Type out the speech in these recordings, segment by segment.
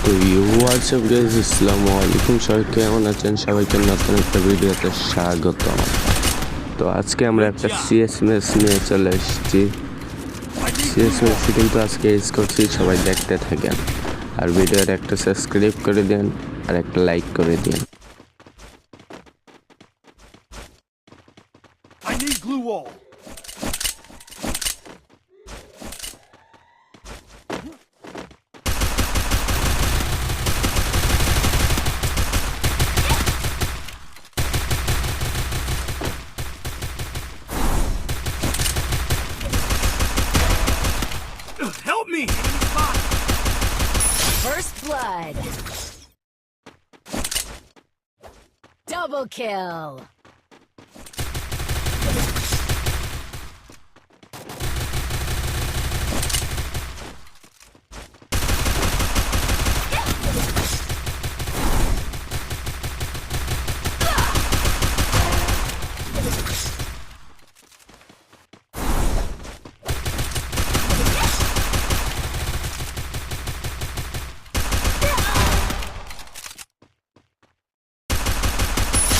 তো WhatsApp guys, আসসালামু আলাইকুম। সবাই কেমন আছেন? সবাইকে নতুন একটা ভিডিওতে স্বাগতম। তো আজকে আমরা একটা সিএস ম্যাচ নিয়ে চলে এসেছি। সিএস ম্যাচে কিন্তু আজকে ইউজ করছি, সবাই দেখতে থাকেন আর ভিডিওর একটা সাবস্ক্রাইব করে দেন আর একটা লাইক করে দিন। I need glue wall. Help me! First blood. Double kill.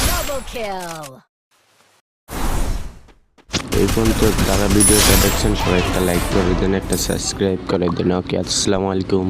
Double kill. এই পর্যন্ত যারা ভিডিওটা দেখছেন সবাই একটা লাইক করে দেন, একটা সাবস্ক্রাইব করে দেন। ওকে, আসসালামু আলাইকুম।